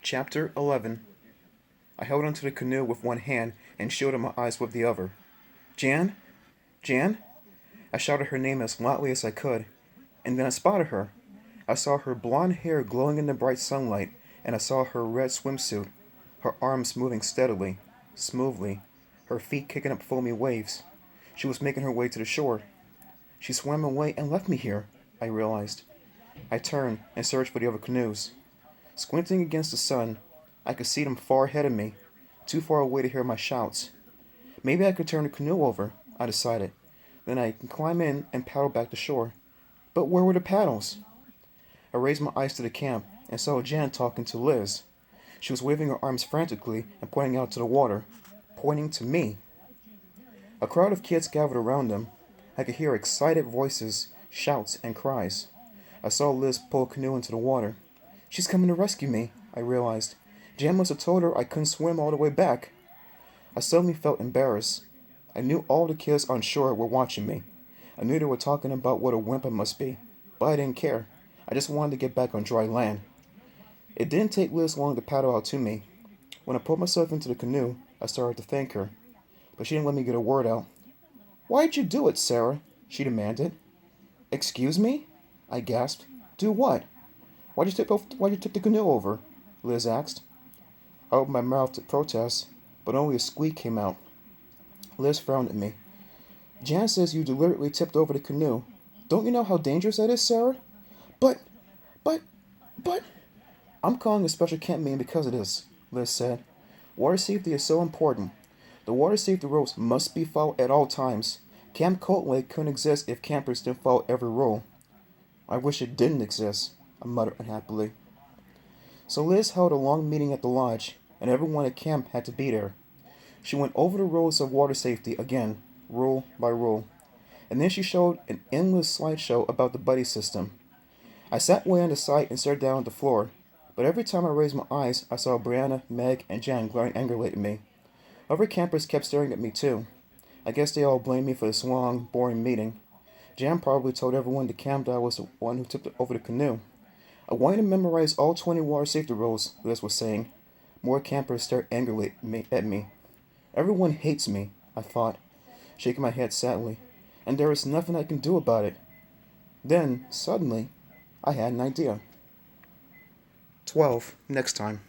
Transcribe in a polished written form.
Chapter 11. I held onto the canoe with one hand and shielded my eyes with the other. Jan? Jan? I shouted her name as loudly as I could, and then I spotted her. I saw her blonde hair glowing in the bright sunlight, and I saw her red swimsuit, her arms moving steadily, smoothly, her feet kicking up foamy waves. She was making her way to the shore. She swam away and left me here, I realized. I turned and searched for the other canoes. Squinting against the sun, I could see them far ahead of me, too far away to hear my shouts. Maybe I could turn the canoe over, I decided. Then I could climb in and paddle back to shore. But where were the paddles? I raised my eyes to the camp and saw Jan talking to Liz. She was waving her arms frantically and pointing out to the water, pointing to me. A crowd of kids gathered around them. I could hear excited voices, shouts, and cries. I saw Liz pull a canoe into the water. She's coming to rescue me, I realized. Jan must have told her I couldn't swim all the way back. I suddenly felt embarrassed. I knew all the kids on shore were watching me. I knew they were talking about what a wimp I must be, but I didn't care. I just wanted to get back on dry land. It didn't take Liz long to paddle out to me. When I pulled myself into the canoe, I started to thank her, but she didn't let me get a word out. Why'd you do it, Sarah? She demanded. Excuse me? I gasped. Do what? Why'd you tip the canoe over? Liz asked. I opened my mouth to protest, but only a squeak came out. Liz frowned at me. Jan says you deliberately tipped over the canoe. Don't you know how dangerous that is, Sarah? But, but, but... I'm calling a special camp meeting because of this, Liz said. Water safety is so important. The water safety rules must be followed at all times. Camp Cold Lake couldn't exist if campers didn't follow every rule. I wish it didn't exist, I muttered unhappily. So Liz held a long meeting at the lodge, and everyone at camp had to be there. She went over the rules of water safety again, rule by rule. And then she showed an endless slideshow about the buddy system. I sat way on the side and stared down at the floor, but every time I raised my eyes, I saw Brianna, Meg, and Jan glaring angrily at me. Other campers kept staring at me too. I guess they all blamed me for this long, boring meeting. Jan probably told everyone at the camp that I was the one who tipped over the canoe. I wanted to memorize all 20 water safety rules, Liz was saying. More campers stared angrily at me. Everyone hates me, I thought, shaking my head sadly, and there is nothing I can do about it. Then, suddenly, I had an idea. 12. Next time.